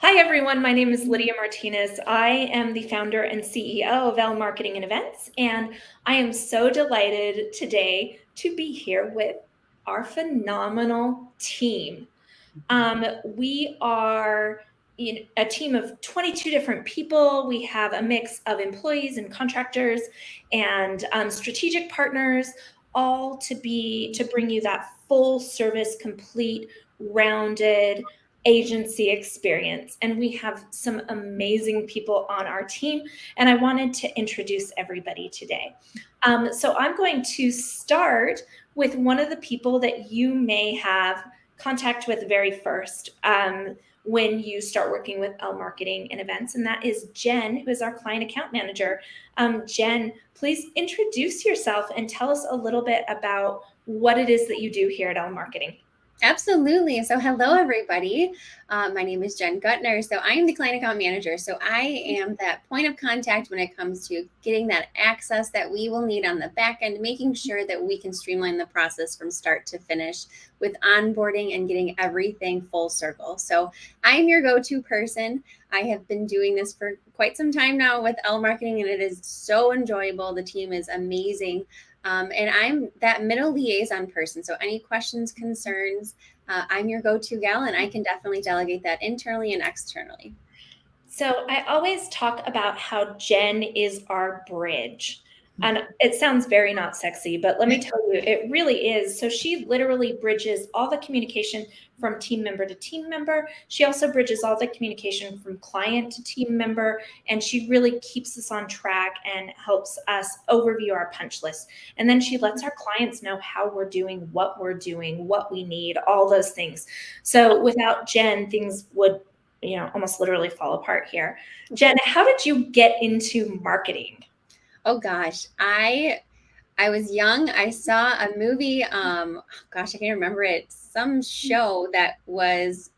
Hi, everyone. My name is Lydia Martinez. I am the founder and CEO of Elle Marketing and Events, and I am so delighted today to be here with our phenomenal team. We are a team of 22 different people. We have a mix of employees and contractors and strategic partners, all to bring you that full service, complete, rounded agency experience. And we have some amazing people on our team, and I wanted to introduce everybody today. So I'm going to start with one of the people that you may have contact with very first when you start working with Elle Marketing and Events, and that is Jen, who is our client account manager. Jen, please introduce yourself and tell us a little bit about what it is that you do here at Elle Marketing. Absolutely. So hello, everybody. My name is Jen Gutner. So I am the client account manager. So I am that point of contact when it comes to getting that access that we will need on the back end, making sure that we can streamline the process from start to finish with onboarding and getting everything full circle. So I'm your go-to person. I have been doing this for quite some time now with Elle Marketing, and it is so enjoyable. The team is amazing. And I'm that middle liaison person. So any questions, concerns, I'm your go-to gal, and I can definitely delegate that internally and externally. So I always talk about how Jen is our bridge. And it sounds very not sexy, but let me tell you, it really is. So she literally bridges all the communication from team member to team member. She also bridges all the communication from client to team member. And she really keeps us on track and helps us overview our punch list. And then she lets our clients know how we're doing, what we need, all those things. So without Jen, things would almost literally fall apart here. Jen, how did you get into marketing? Oh gosh, I was young. I saw a movie. Gosh, I can't remember it. Some show that was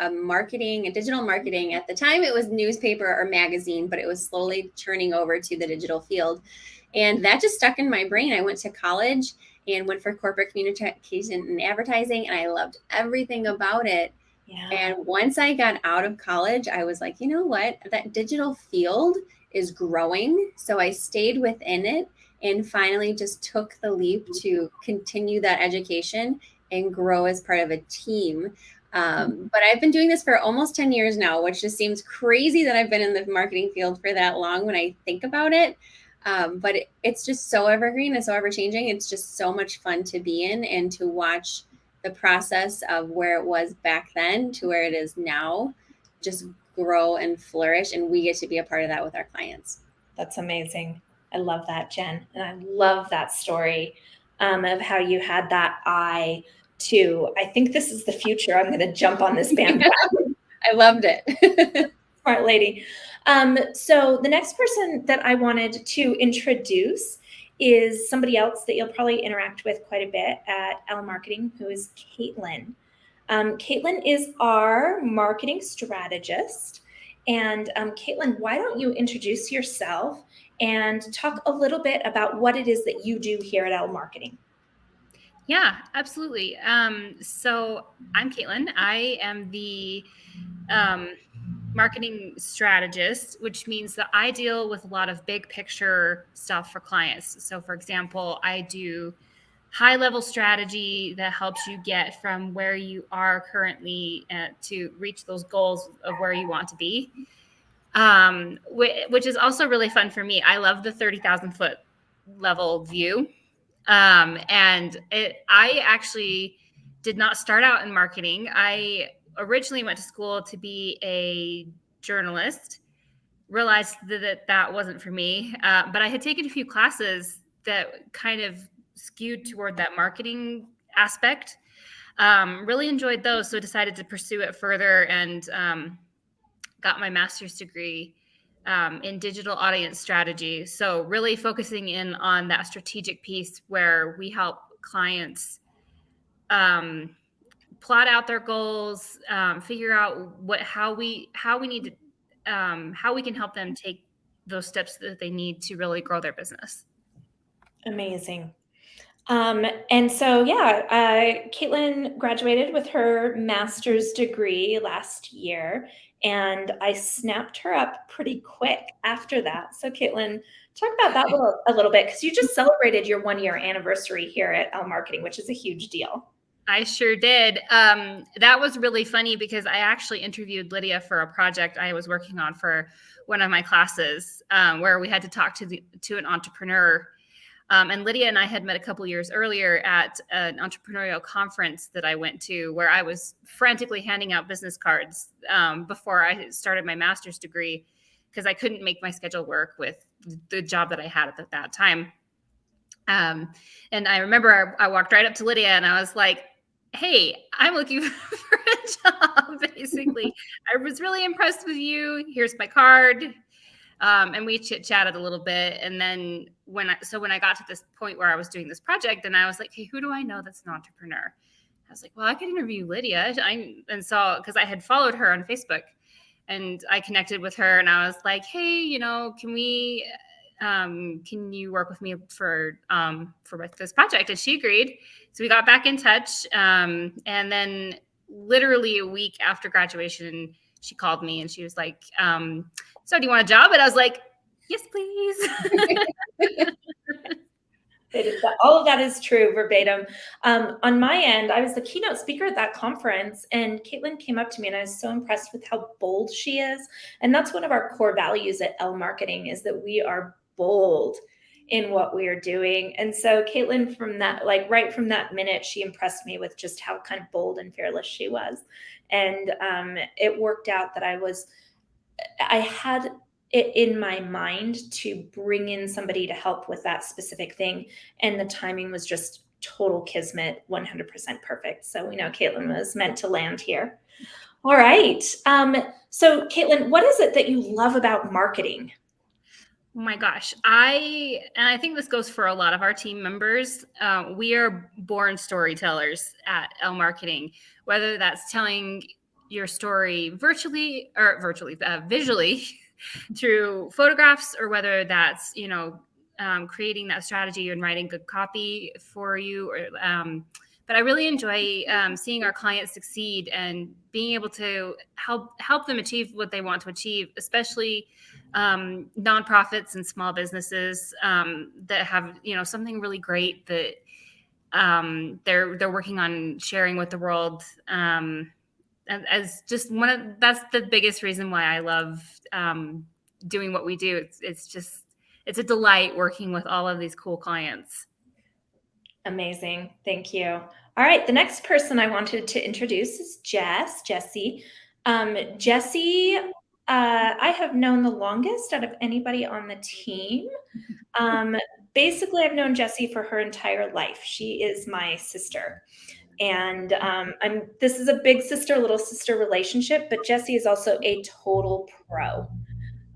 a digital marketing. At the time, it was newspaper or magazine, but it was slowly turning over to the digital field, and that just stuck in my brain. I went to college and went for corporate communication and advertising, and I loved everything about it. Yeah. And once I got out of college, I was like, you know what? That digital field is growing. So I stayed within it and finally just took the leap to continue that education and grow as part of a team. But I've been doing this for almost 10 years now, which just seems crazy that I've been in the marketing field for that long when I think about it. But it's just so evergreen and so ever changing. It's just so much fun to be in and to watch the process of where it was back then to where it is now just grow and flourish. And we get to be a part of that with our clients. That's amazing. I love that, Jen. And I love that story of how you had that eye to, I think this is the future. I'm going to jump on this bandwagon. I loved it. Smart lady. So the next person that I wanted to introduce is somebody else that you'll probably interact with quite a bit at Elle Marketing, who is Caitlin. Caitlin is our marketing strategist. And Caitlin, why don't you introduce yourself and talk a little bit about what it is that you do here at Elle Marketing? Yeah, absolutely. So I'm Caitlin. I am the marketing strategist, which means that I deal with a lot of big picture stuff for clients. So, for example, I do high level strategy that helps you get from where you are currently to reach those goals of where you want to be, which is also really fun for me. I love the 30,000 foot level view. I actually did not start out in marketing. I originally went to school to be a journalist, realized that wasn't for me. But I had taken a few classes that kind of skewed toward that marketing aspect. Really enjoyed those, so decided to pursue it further and got my master's degree in digital audience strategy. So really focusing in on that strategic piece where we help clients plot out their goals, figure out how we need to how we can help them take those steps that they need to really grow their business. Amazing. And so, Caitlin graduated with her master's degree last year, and I snapped her up pretty quick after that. So, Caitlin, talk about that a little bit, because you just celebrated your 1-year anniversary here at Elle Marketing, which is a huge deal. I sure did. That was really funny because I actually interviewed Lydia for a project I was working on for one of my classes, where we had to talk to an entrepreneur. And Lydia and I had met a couple years earlier at an entrepreneurial conference that I went to, where I was frantically handing out business cards before I started my master's degree, because I couldn't make my schedule work with the job that I had at that time. And I remember I walked right up to Lydia and I was like, "Hey, I'm looking for a job, basically. I was really impressed with you. Here's my card." And we chit-chatted a little bit. And then when I got to this point where I was doing this project, and I was like, "Hey, who do I know that's an entrepreneur?" I was like, "Well, I could interview Lydia." Because I had followed her on Facebook, and I connected with her, and I was like, "Hey, can you work with me for this project?" And she agreed. So we got back in touch. And then literally a week after graduation, she called me and she was like, "So do you want a job?" And I was like, "Yes, please." All of that is true, verbatim. On my end, I was the keynote speaker at that conference, and Caitlin came up to me, and I was so impressed with how bold she is. And that's one of our core values at Elle Marketing, is that we are bold in what we are doing. And so Caitlin, from that, right from that minute, she impressed me with just how kind of bold and fearless she was. And it worked out that I had it in my mind to bring in somebody to help with that specific thing. And the timing was just total kismet, 100% perfect. So we know Caitlin was meant to land here. All right. So Caitlin, what is it that you love about marketing? Oh my gosh. I think this goes for a lot of our team members. We are born storytellers at Elle Marketing, whether that's telling your story visually through photographs, or whether that's, creating that strategy and writing good copy for you. But I really enjoy seeing our clients succeed and being able to help them achieve what they want to achieve, especially nonprofits and small businesses that have, something really great that they're working on sharing with the world. As just that's the biggest reason why I love doing what we do. It's a delight working with all of these cool clients. Amazing. Thank you. All right. The next person I wanted to introduce is Jessie. Jessie, I have known the longest out of anybody on the team. Basically, I've known Jessie for her entire life. She is my sister. And this is a big sister, little sister relationship, but Jessie is also a total pro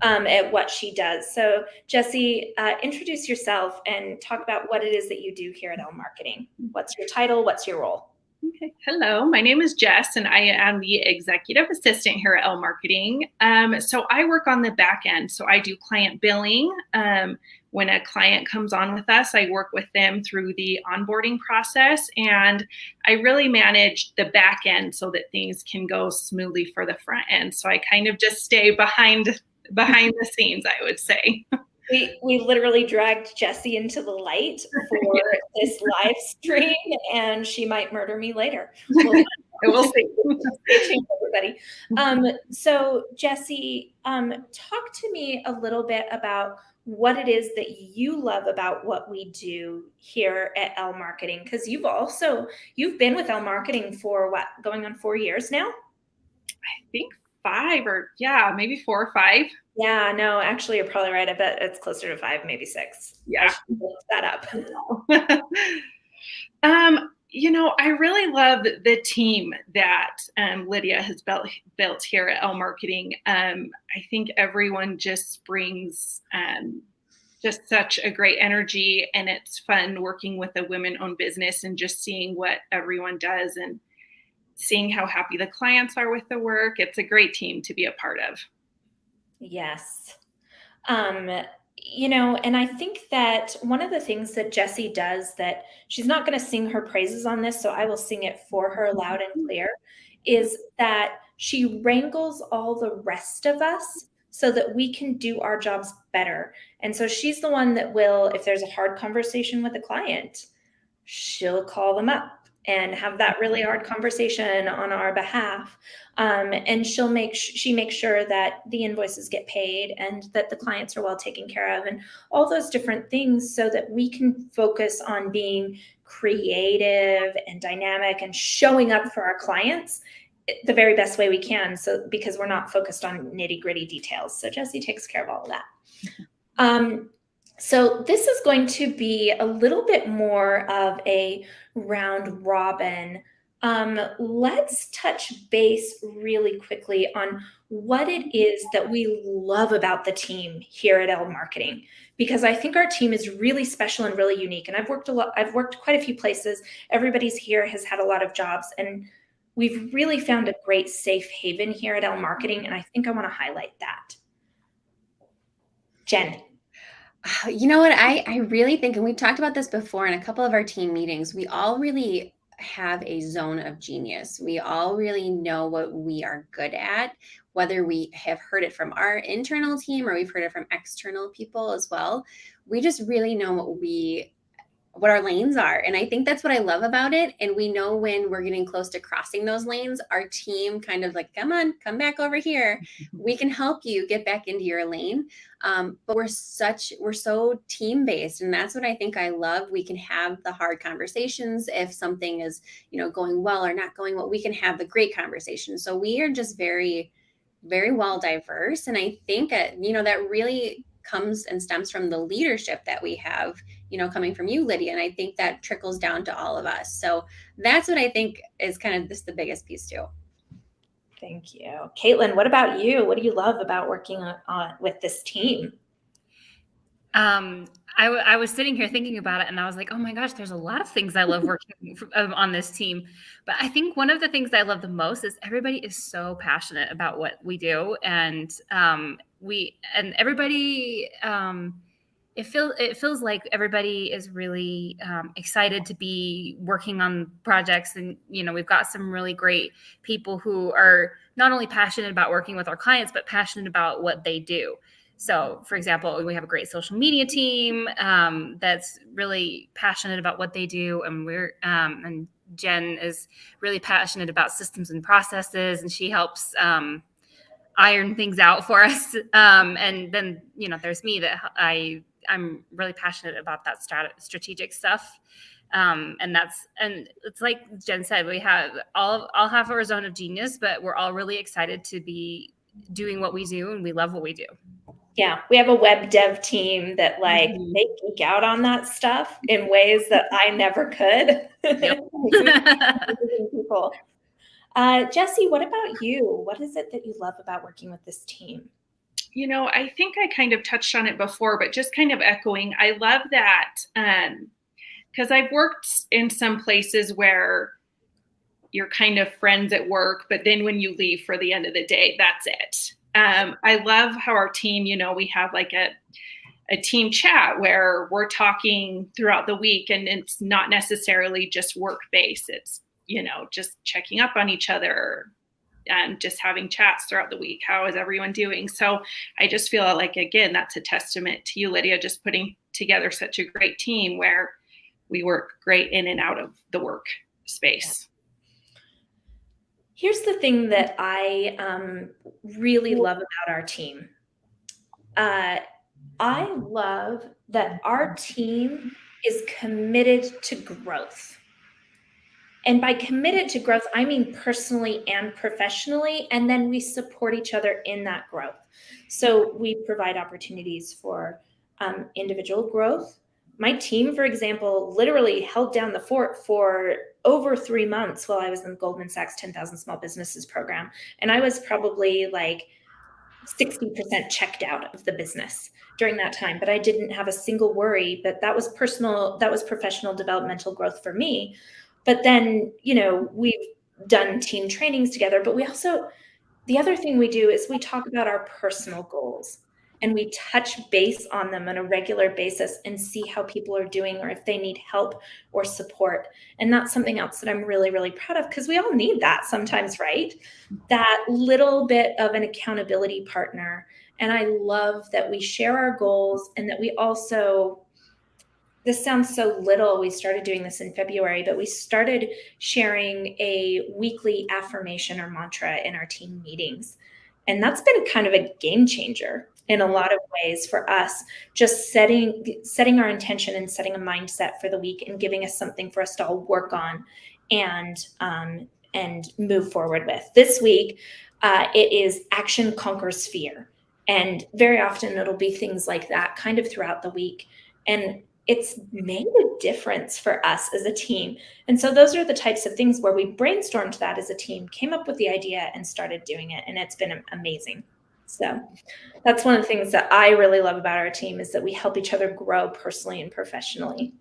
at what she does. So Jessie, introduce yourself and talk about what it is that you do here at Elle Marketing. What's your title? What's your role? Okay. Hello, my name is Jess, and I am the executive assistant here at Elle Marketing. So I work on the back end. So I do client billing. When a client comes on with us, I work with them through the onboarding process, and I really manage the back end so that things can go smoothly for the front end. So I kind of just stay behind the scenes, I would say. We literally dragged Jessie into the light for this live stream, and she might murder me later. We'll see. Stay tuned, everybody. So Jessie, talk to me a little bit about what it is that you love about what we do here at Elle Marketing, because you've been with Elle Marketing for going on 4 years now? I think 5 maybe 4 or 5. Yeah, no, actually, you're probably right. I bet it's closer to 5, maybe 6. Yeah. I should look that up. I really love the team that Lydia has built here at Elle Marketing. I think everyone just brings just such a great energy, and it's fun working with a women-owned business and just seeing what everyone does and seeing how happy the clients are with the work. It's a great team to be a part of. Yes. And I think that one of the things that Jessie does, that she's not going to sing her praises on this, so I will sing it for her loud and clear, is that she wrangles all the rest of us so that we can do our jobs better. And so she's the one that will, if there's a hard conversation with a client, she'll call them up and have that really hard conversation on our behalf. And she makes sure that the invoices get paid and that the clients are well taken care of and all those different things, so that we can focus on being creative and dynamic and showing up for our clients the very best way we can. So because we're not focused on nitty-gritty details. So Jessie takes care of all of that. So this is going to be a little bit more of a round robin. Let's touch base really quickly on what it is that we love about the team here at Elle Marketing, because I think our team is really special and really unique. And I've worked quite a few places. Everybody's here has had a lot of jobs, and we've really found a great safe haven here at Elle Marketing. And I think I want to highlight that. Jen. You know what? I really think, and we've talked about this before in a couple of our team meetings, we all really have a zone of genius. We all really know what we are good at, whether we have heard it from our internal team or we've heard it from external people as well. We just really know what our lanes are. And I think that's what I love about it. And we know when we're getting close to crossing those lanes, our team kind of like, come on, come back over here. We can help you get back into your lane. But we're so team-based. And that's what I think I love. We can have the hard conversations. If something is, going well or not going well, we can have the great conversation. So we are just very, very well diverse. And I think, that really comes and stems from the leadership that we have, coming from you, Lydia. And I think that trickles down to all of us. So that's what I think is kind of just the biggest piece too. Thank you. Caitlin, what about you? What do you love about working with this team? I was sitting here thinking about it, and I was like, oh my gosh, there's a lot of things I love working on this team. But I think one of the things I love the most is everybody is so passionate about what we do. And everybody, it feels like everybody is really excited to be working on projects. And, we've got some really great people who are not only passionate about working with our clients, but passionate about what they do. So, for example, we have a great social media team that's really passionate about what they do, and and Jen is really passionate about systems and processes, and she helps iron things out for us. And then, there's me that I'm really passionate about that strategic stuff. And it's like Jen said, we have all have our zone of genius, but we're all really excited to be doing what we do, and we love what we do. Yeah, we have a web dev team that they geek out on that stuff in ways that I never could. Yep. People. Jessie, what about you? What is it that you love about working with this team? I think I kind of touched on it before, but just kind of echoing, I love that because I've worked in some places where you're kind of friends at work, but then when you leave for the end of the day, that's it. I love how our team, we have like a team chat where we're talking throughout the week, and it's not necessarily just work-based. It's, just checking up on each other and just having chats throughout the week. How is everyone doing? So I just feel like, again, that's a testament to you, Lydia, just putting together such a great team where we work great in and out of the work space. Here's the thing that I really love about our team. I love that our team is committed to growth. And by committed to growth, I mean personally and professionally, and then we support each other in that growth. So we provide opportunities for individual growth. My team, for example, literally held down the fort for over 3 months while I was in Goldman Sachs 10,000 Small Businesses program. And I was probably like 60% checked out of the business during that time, but I didn't have a single worry. But that was professional developmental growth for me. But then, we've done team trainings together, but the other thing we do is we talk about our personal goals. and we touch base on them on a regular basis and see how people are doing or if they need help or support. And that's something else that I'm really, really proud of, because we all need that sometimes, right? That little bit of an accountability partner. And I love that we share our goals and that we also, this sounds so little, we started doing this in February, but we started sharing a weekly affirmation or mantra in our team meetings. And that's been kind of a game changer in a lot of ways for us, just setting our intention and setting a mindset for the week and giving us something for us to all work on and move forward with. This week, it is action conquers fear. And very often it'll be things like that kind of throughout the week. And it's made a difference for us as a team. And so those are the types of things where we brainstormed that as a team, came up with the idea and started doing it. And it's been amazing. So that's one of the things that I really love about our team, is that we help each other grow personally and professionally,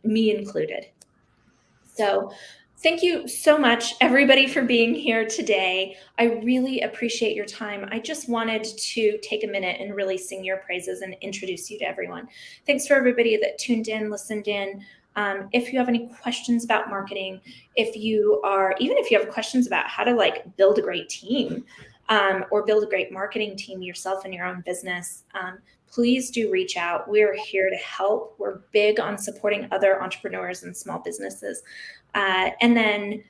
me included. So thank you so much, everybody, for being here today. I really appreciate your time. I just wanted to take a minute and really sing your praises and introduce you to everyone. Thanks for everybody that tuned in, listened in. If you have any questions about marketing, even if you have questions about how to build a great team, or build a great marketing team yourself in your own business, please do reach out. We're here to help. We're big on supporting other entrepreneurs and small businesses. And then,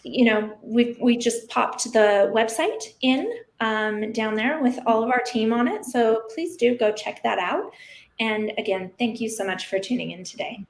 we just popped the website in down there with all of our team on it. So please do go check that out. And again, thank you so much for tuning in today.